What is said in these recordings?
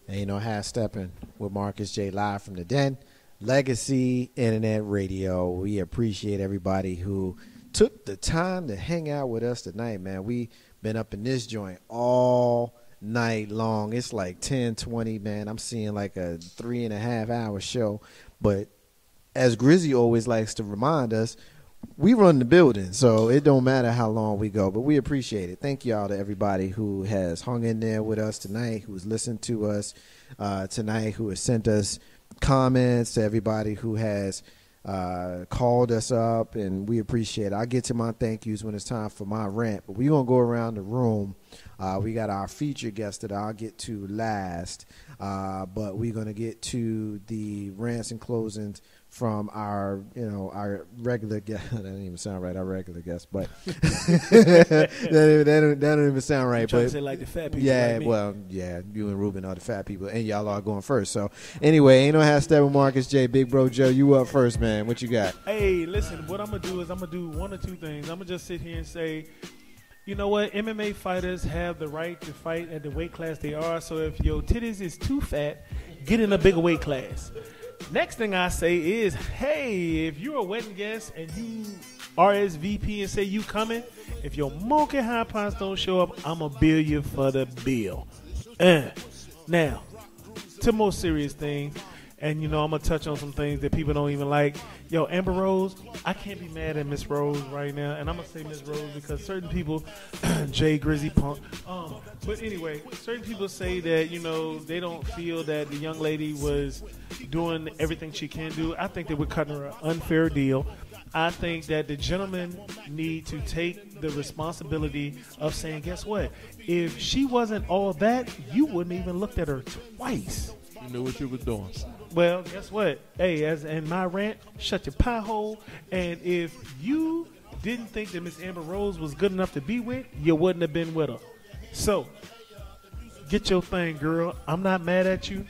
And half stepping with Marcus J live from the Den. Legacy Internet Radio. We appreciate everybody who took the time to hang out with us tonight, man. We been up in this joint all night long. It's like 10:20, man. I'm seeing like a 3.5 hour show. But as Grizzy always likes to remind us, we run the building, so it don't matter how long we go, but we appreciate it. Thank y'all to everybody who has hung in there with us tonight, who's listened to us tonight, who has sent us comments, to everybody who has called us up, and we appreciate it. I'll get to my thank yous when it's time for my rant, but we're going to go around the room. We got our featured guest that I'll get to last, but we're going to get to the rants and closings from our regular guest. That didn't even sound right, our regular guest, but that don't even sound right. But say like the fat people. Yeah, like me. Well, yeah, you and Ruben are the fat people, and y'all are going first. So anyway, ain't no hashtag with Marcus J. Big Bro Joe, you up first, man. What you got? Hey, listen, what I'm going to do is I'm going to do one or two things. I'm going to just sit here and say, you know what? MMA fighters have the right to fight at the weight class they are. So if your titties is too fat, get in a bigger weight class. Next thing I say is, hey, if you're a wedding guest and you RSVP and say you coming, if your monkey high pants don't show up, I'm going to bill you for the bill. Now, to more serious things, and, I'm going to touch on some things that people don't even like. Yo, Amber Rose, I can't be mad at Miss Rose right now. And I'm going to say Miss Rose because certain people, Jay Grizzy Punk. But anyway, certain people say that, they don't feel that the young lady was doing everything she can do. I think that we're cutting her an unfair deal. I think that the gentlemen need to take the responsibility of saying, guess what? If she wasn't all that, you wouldn't even looked at her twice. You knew what you were doing. Well, guess what? Hey, as in my rant, shut your pie hole. And if you didn't think that Miss Amber Rose was good enough to be with, you wouldn't have been with her. So, get your thing, girl. I'm not mad at you.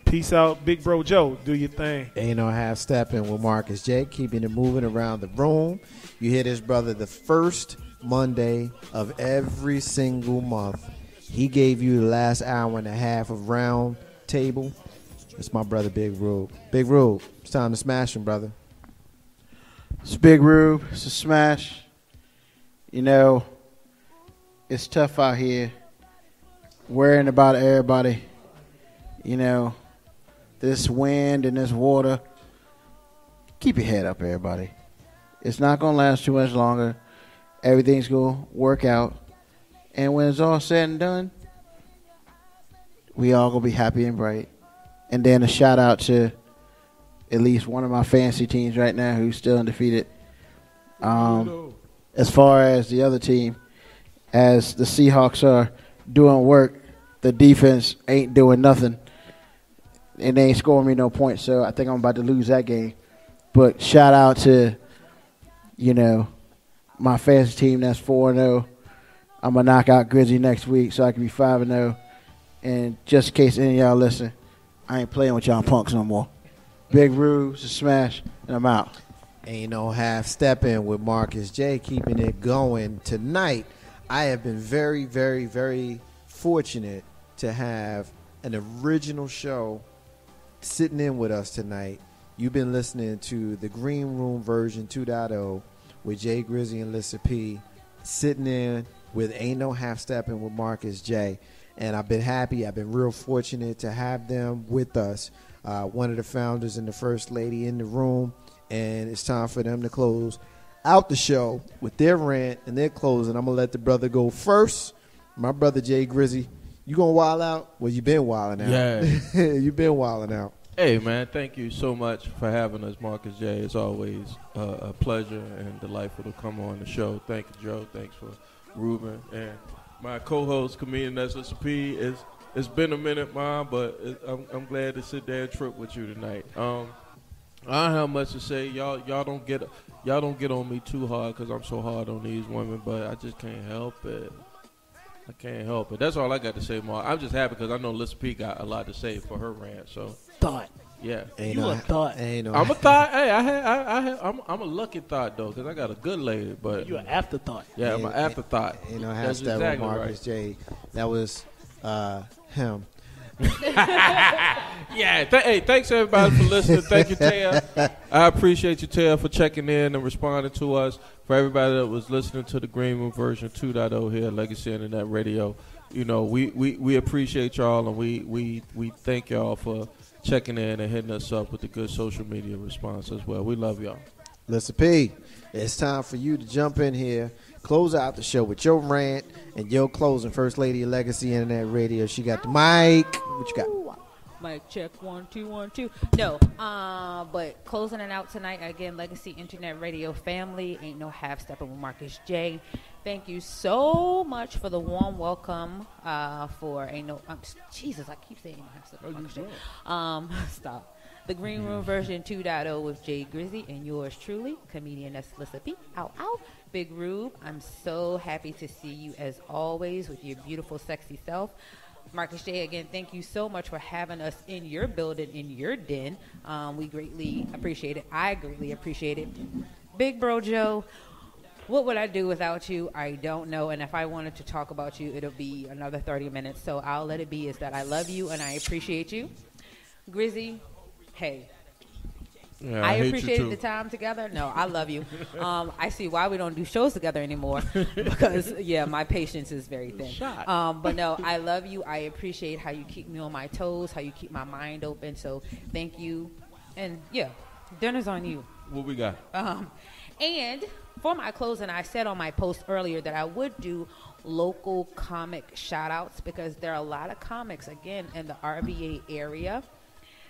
Peace out. Big Bro Joe, do your thing. Ain't no half stepping with Marcus J, keeping it moving around the room. You hear this brother the first Monday of every single month. He gave you the last hour and a half of round table. It's my brother, Big Rube. Big Rube, it's time to smash him, brother. It's Big Rube. It's a smash. It's tough out here. Worrying about everybody. This wind and this water. Keep your head up, everybody. It's not going to last too much longer. Everything's going to work out. And when it's all said and done, we all going to be happy and bright. And then a shout out to at least one of my fantasy teams right now who's still undefeated. As far as the other team, as the Seahawks are doing work, the defense ain't doing nothing. And they ain't scoring me no points, so I think I'm about to lose that game. But shout out to, my fantasy team that's 4-0. I'm going to knock out Grizzly next week so I can be 5-0. And just in case any of y'all listen, I ain't playing with y'all punks no more. Big Rubes, a smash, and I'm out. Ain't no half stepping with Marcus J, keeping it going. Tonight, I have been very, very, very fortunate to have an original show sitting in with us tonight. You've been listening to the Green Room version 2.0 with Jay Grizzy and Lissa P, sitting in with Ain't No Half Stepping with Marcus J. And I've been happy. I've been real fortunate to have them with us. One of the founders and the first lady in the room. And it's time for them to close out the show with their rant and their closing. I'm going to let the brother go first. My brother Jay Grizzy, you going to wild out? Well, you been wilding out. Yeah. You been wilding out. Hey, man, thank you so much for having us, Marcus J. It's always a pleasure and delightful to come on the show. Thank you, Joe. Thanks for Ruben. And my co-host, comedian SSP, it's been a minute, Mom, but I'm glad to sit there and trip with you tonight. I don't have much to say. Y'all don't get on me too hard because I'm so hard on these women, but I just can't help it. I can't help it. That's all I got to say, Mark. I'm just happy because I know Lissa P got a lot to say for her rant. So thought. Yeah. You a thought. I'm a thought. Hey, I'm a lucky thought though because I got a good lady. But you an afterthought. Yeah, I'm an afterthought. Hashtag exactly Marcus J. That was him. Yeah. Hey, thanks everybody for listening. Thank you, Taya. I appreciate you, Taya, for checking in and responding to us. For everybody that was listening to the Green Room version 2.0 here at Legacy Internet Radio, you know, we appreciate y'all, and we thank y'all for checking in and hitting us up with the good social media response as well. We love y'all. Listen, P, it's time for you to jump in here, close out the show with your rant and your closing. First Lady of Legacy Internet Radio. She got the mic. What you got? Mic check 1 2 1 2. No, but closing it out tonight again. Legacy Internet Radio family, ain't no half stepping with Marcus J. Thank you so much for the warm welcome. For ain't no Jesus, I keep saying ain't no half stepping with Marcus J. Stop. The Green Room version 2.0 with Jay Grizzy and yours truly, comedian Lissa P. Ow, ow. Big Rube, I'm so happy to see you as always with your beautiful, sexy self. Marcus J, again, thank you so much for having us in your building, in your den. We greatly appreciate it. I greatly appreciate it. Big Bro Joe, what would I do without you? I don't know. And if I wanted to talk about you, it'll be another 30 minutes. So I'll let it be is that I love you and I appreciate you. Grizzy, hey. Yeah, I hate appreciated you the time together. No, I love you. I see why we don't do shows together anymore because, yeah, my patience is very thin. But no, I love you. I appreciate how you keep me on my toes, how you keep my mind open. So thank you. And, yeah, dinner's on you. What we got? And for my closing, I said on my post earlier that I would do local comic shout-outs because there are a lot of comics, again, in the RVA area.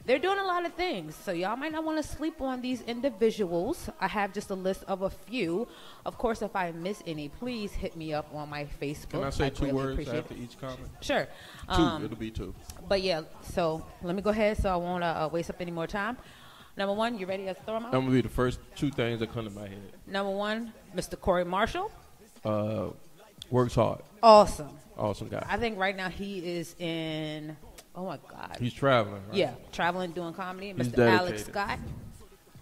They're doing a lot of things, so y'all might not want to sleep on these individuals. I have just a list of a few. Of course, if I miss any, please hit me up on my Facebook. Can I say two really words after each comment? Sure. Two. It'll be two. But, yeah, so let me go ahead so I won't waste up any more time. Number one, you ready to throw them out? That would be the first two things that come to my head. Number one, Mr. Corey Marshall. Works hard. Awesome. Awesome guy. I think right now he is in... Oh, my God. He's traveling, right? Yeah, traveling, doing comedy. He's Mr. Alex dedicated. Scott.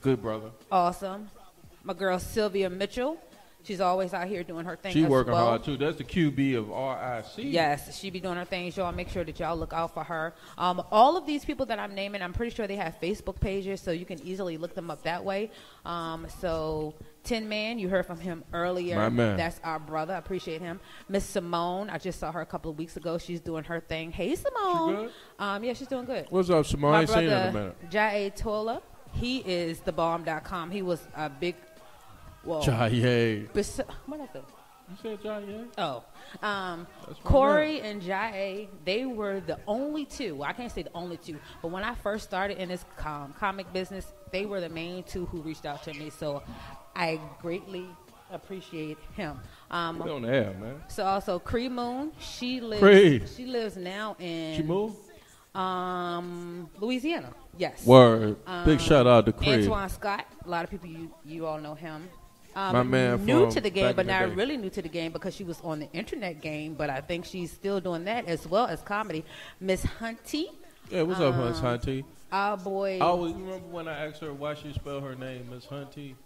Good brother. Awesome. My girl Sylvia Mitchell. She's always out here doing her thing. She as working well. hard, too. That's the QB of RIC. Yes, she be doing her things. Y'all make sure that y'all look out for her. All of these people that I'm naming, I'm pretty sure they have Facebook pages, so you can easily look them up that way. So Tin Man, you heard from him earlier. My man. That's our brother. I appreciate him. Miss Simone, I just saw her a couple of weeks ago. She's doing her thing. Hey, Simone. She good? Yeah, she's doing good. What's up, Simone? I ain't seen her in a minute. Jai Tola, he is thebomb.com. He was a big... Whoa. Jaye. What is it? You said Jaye? Oh. Corey and Jai, they were the only two. Well, I can't say the only two, but when I first started in this comic business, they were the main two who reached out to me. So I greatly appreciate him. We on the air, man. So also Cree Moon, she lives now in... She moved? Louisiana. Yes. Word. Big shout out to Cree. Antoine Scott. A lot of people, you all know him. My man new to the game, back but in the not day. really new to the game because she was on the internet game. But I think she's still doing that as well as comedy. Miss Hunty. Yeah, what's up, Miss Hunty? Our boy. I always remember when I asked her why she spelled her name, Miss Hunty.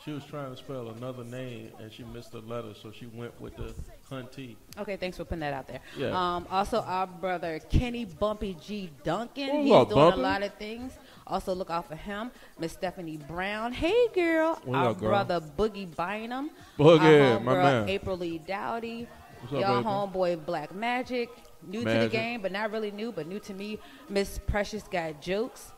She was trying to spell another name, and she missed a letter, so she went with the Hunty. Okay, thanks for putting that out there. Yeah. Also, our brother Kenny Bumpy G. Duncan. Oh, He's look, doing Bumpy. a lot of things. Also, look out for him. Miss Stephanie Brown. Hey, girl. What our up, girl? brother Boogie Bynum. Boogie, our my homegirl man. April Lee Dowdy. What's up, Y'all baby? homeboy Black Magic. New to the Magic. game, but not really new, but new to me. Miss Precious Got Jokes.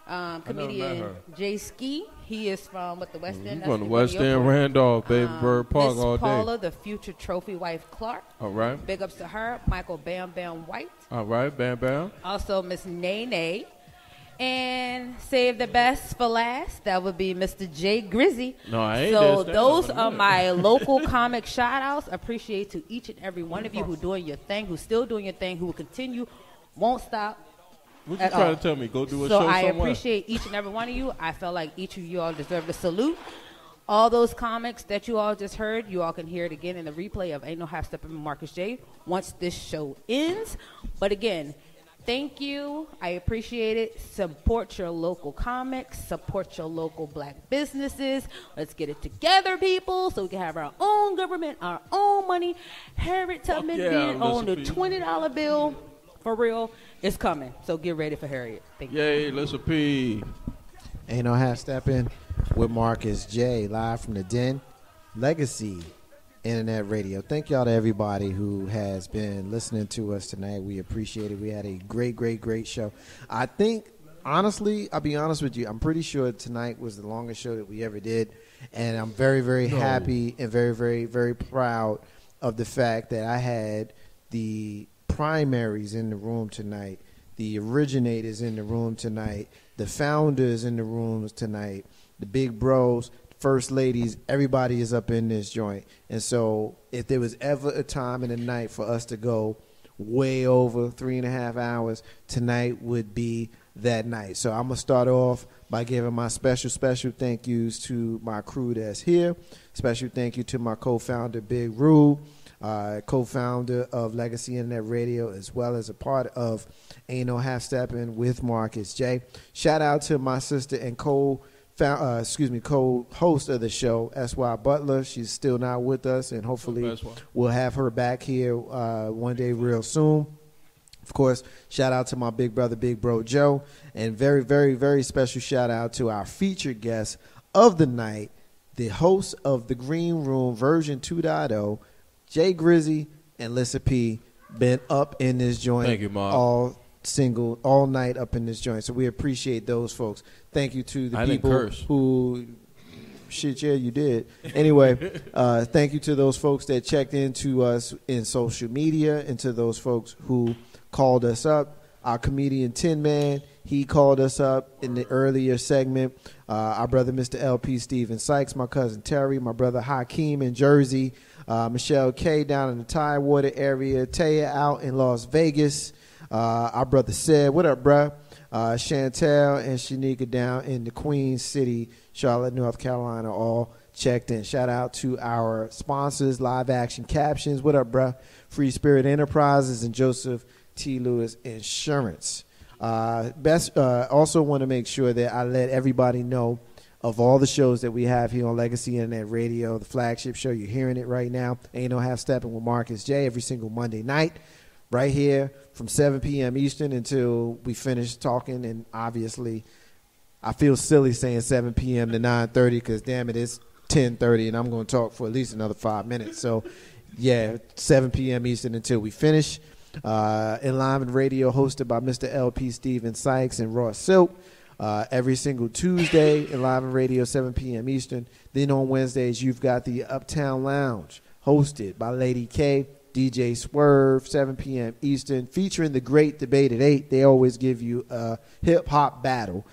Comedian her. Jay Ski. He is from the West End. You That's from the the West Airport. End, Randolph, baby, Bird Park Miss all day. Paula, the future trophy wife Clark. All right. Big ups to her. Michael Bam Bam White. All right, Bam Bam. Also Miss Nene. And save the best for last. That would be Mr. Jay Grizzy. No, I ain't So there. those are my local comic shout-outs. Appreciate to each and every one of you who doing your thing, who's still doing your thing, who will continue, won't stop. What you at trying all. to tell me? Go do a So show I somewhere? appreciate each and every one of you. I felt like each of you all deserve a salute. All those comics that you all just heard, you all can hear it again in the replay of Ain't No Half Steppin' with Marcus J once this show ends. But again, thank you. I appreciate it. Support your local comics. Support your local black businesses. Let's get it together, people, so we can have our own government, our own money. Harriet Tubman yeah, being on the Mr. P. $20 bill. for real, it's coming. So get ready for Harriet. Thank you. Yay, Lissa P. Ain't no half stepping with Marcus J. Live from the Den. Legacy Internet Radio. Thank y'all to everybody who has been listening to us tonight. We appreciate it. We had a great show. I think, honestly, I'll be honest with you, I'm pretty sure tonight was the longest show that we ever did. And I'm very happy and very proud of the fact that I had the primaries in the room tonight, the originators in the room tonight, the founders in the rooms tonight, the big bros, first ladies, everybody is up in this joint. And so if there was ever a time in the night for us to go way over 3.5 hours, tonight would be that night. So I'm going to start off by giving my special thank yous to my crew that's here. Special thank you to my co-founder, Big Rue, co-founder of Legacy Internet Radio, as well as a part of Ain't No Half Steppin' with Marcus J. Shout out to my sister and co-host of the show, S.Y. Butler. She's still not with us, and hopefully we'll have her back here one day real soon. Of course, shout out to my big brother, Big Bro Joe, and very special shout out to our featured guest of the night, the host of the Green Room version 2.0, Jay Grizzy and Lissa P. Been up in this joint. Thank you, Mark. all night up in this joint. So we appreciate those folks. Thank you to the people who shit, yeah, you did. Anyway, thank you to those folks that checked into us in social media, and to those folks who called us up. Our comedian Tin Man, he called us up in the earlier segment. Our brother Mr. LP Steven Sykes, my cousin Terry, my brother Hakeem in Jersey, Michelle K down in the Tidewater area, Taya out in Las Vegas, our brother Sid, what up, bruh? Chantel and Shanika down in the Queen City, Charlotte, North Carolina, all checked in. Shout out to our sponsors, Live Action Captions, what up, bruh? Free Spirit Enterprises and Joseph T. Lewis Insurance. Also want to make sure that I let everybody know of all the shows that we have here on Legacy Internet Radio, the flagship show. You're hearing it right now. Ain't No Half Steppin' with Marcus J. every single Monday night, right here from 7 p.m. Eastern until we finish talking. And obviously, I feel silly saying 7 p.m. to 9:30 because, damn it, it's 10:30 and I'm going to talk for at least another 5 minutes. So, yeah, 7 p.m. Eastern until we finish. Enlivened Radio, hosted by Mr. LP Steven Sykes and Ross Silk. Every single Tuesday, Enlivened Radio, 7 p.m. Eastern. Then on Wednesdays, you've got the Uptown Lounge, hosted by Lady K, DJ Swerve, 7 p.m. Eastern, featuring the Great Debate at 8. They always give you a hip-hop battle.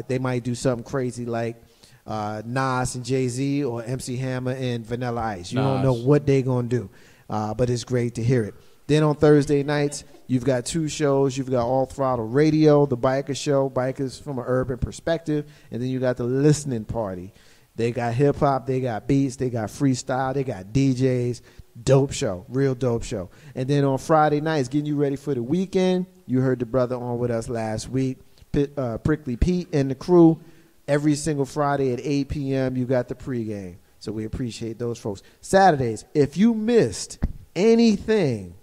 They might do something crazy like Nas and Jay-Z or MC Hammer and Vanilla Ice. You don't know what they're going to do, but it's great to hear it. Then on Thursday nights, you've got two shows. You've got All Throttle Radio, the biker show, bikers from an urban perspective, and then you got the listening party. They got hip-hop, they got beats, they got freestyle, they got DJs. Dope show, real dope show. And then on Friday nights, getting you ready for the weekend, you heard the brother on with us last week, Prickly Pete and the crew. Every single Friday at 8 p.m., you got the pregame. So we appreciate those folks. Saturdays, if you missed anything,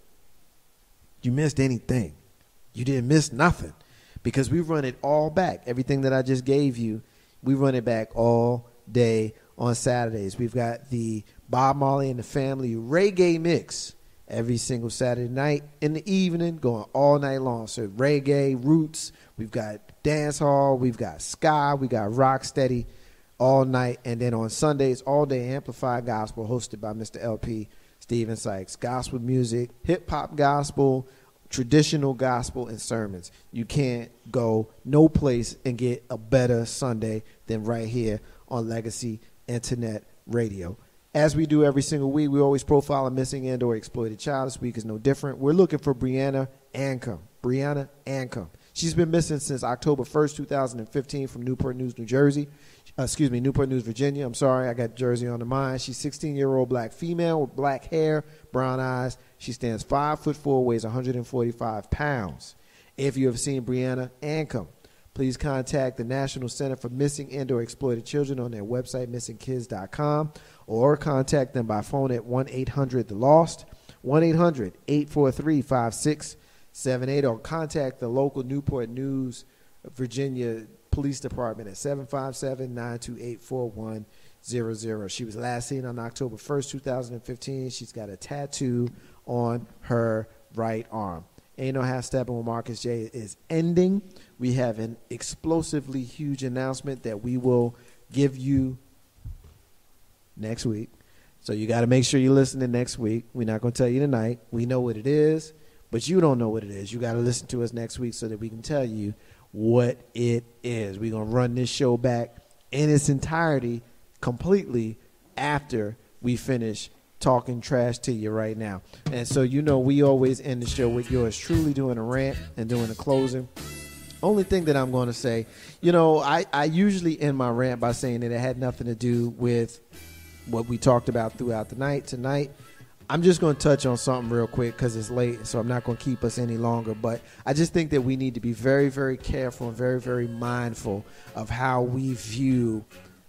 you didn't miss nothing, because we run it all back. Everything that I just gave you, we run it back all day on Saturdays. We've got the Bob Marley and the Family reggae mix every single Saturday night in the evening, going all night long. So reggae, roots, we've got dance hall, we've got ska, we got rock steady all night. And then on Sundays, all day amplified gospel, hosted by Mr. LP Steven Sykes. Gospel music, hip-hop gospel, traditional gospel, and sermons. You can't go no place and get a better Sunday than right here on Legacy Internet Radio. As we do every single week, we always profile a missing and or exploited child. This week is no different. We're looking for Brianna Ancom. She's been missing since October 1st, 2015 from Newport News, Virginia. I'm sorry, I got Jersey on the mind. She's a 16-year-old black female with black hair, brown eyes. She stands 5'4", weighs 145 pounds. If you have seen Brianna Ancom, please contact the National Center for Missing and or Exploited Children on their website, missingkids.com, or contact them by phone at 1-800-THE-LOST, 1-800-843-56 877-889-7878 or contact the local Newport News, Virginia Police Department at 757-928-4100. She was last seen on October 1st, 2015. She's got a tattoo on her right arm. Ain't No Half Steppin' with Marcus J is ending. We have an explosively huge announcement that we will give you next week. So you got to make sure you're listening next week. We're not going to tell you tonight. We know what it is, but you don't know what it is. You got to listen to us next week so that we can tell you what it is. We're going to run this show back in its entirety completely after we finish talking trash to you right now. And so, we always end the show with yours truly doing a rant and doing a closing. Only thing that I'm going to say, I usually end my rant by saying that it had nothing to do with what we talked about throughout the night. Tonight, I'm just going to touch on something real quick because it's late, so I'm not going to keep us any longer. But I just think that we need to be very, very careful and very, very mindful of how we view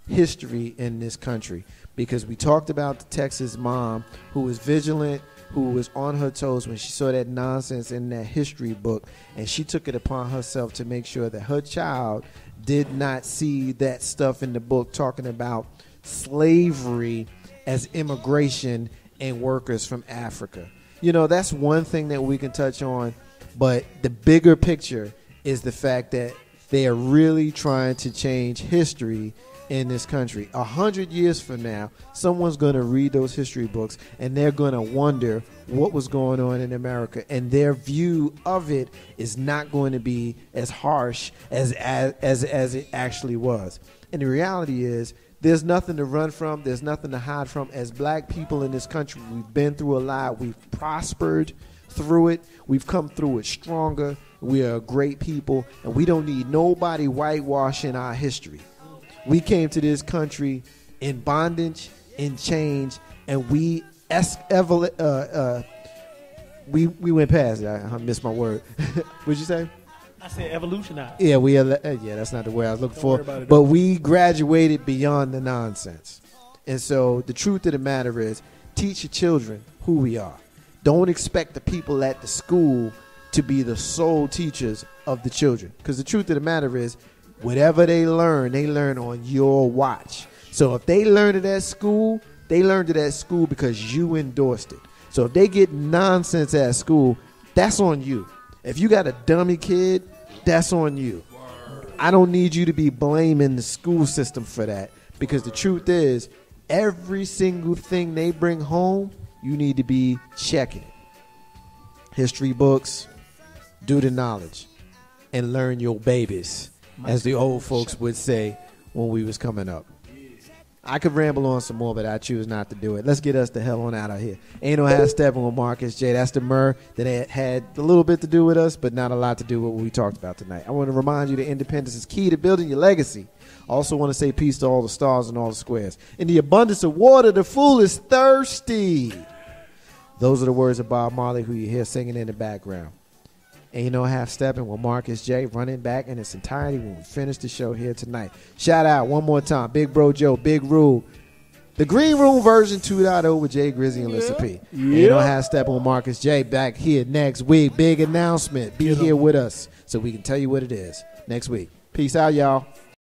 history in this country. Because we talked about the Texas mom who was vigilant, who was on her toes when she saw that nonsense in that history book, and she took it upon herself to make sure that her child did not see that stuff in the book talking about slavery as immigration and workers from Africa. That's one thing that we can touch on, but the bigger picture is the fact that they are really trying to change history in this country. 100 years from now, someone's going to read those history books and they're going to wonder what was going on in America, and their view of it is not going to be as harsh as it actually was. And the reality is, there's nothing to run from. There's nothing to hide from. As black people in this country, we've been through a lot. We've prospered through it. We've come through it stronger. We are a great people, and we don't need nobody whitewashing our history. We came to this country in bondage, in chains, and we went past it. I missed my word. What'd you say? I said evolutionized. Yeah, that's not the word I was looking for. About it, but we graduated beyond the nonsense. And so the truth of the matter is, teach your children who we are. Don't expect the people at the school to be the sole teachers of the children. Because the truth of the matter is, whatever they learn on your watch. So if they learned it at school, they learned it at school because you endorsed it. So if they get nonsense at school, that's on you. If you got a dummy kid, that's on you. I don't need you to be blaming the school system for that, because the truth is, every single thing they bring home, you need to be checking it. History books, do the knowledge, and learn your babies, as the old folks would say when we was coming up. I could ramble on some more, but I choose not to do it. Let's get us the hell on out of here. Ain't No Half Steppin' with Marcus J. That's the Myrrh that had a little bit to do with us, but not a lot to do with what we talked about tonight. I want to remind you that independence is key to building your legacy. I also want to say peace to all the stars and all the squares. In the abundance of water, the fool is thirsty. Those are the words of Bob Marley, who you hear singing in the background. Ain't No Half Steppin' with Marcus J. running back in its entirety when we finish the show here tonight. Shout out one more time, Big Bro Joe, Big Rube, the Green Room version 2.0 with Jay Grizzy and Lissa P. Ain't No Half Steppin' with Marcus J. back here next week. Big announcement. Be here with us so we can tell you what it is next week. Peace out, y'all.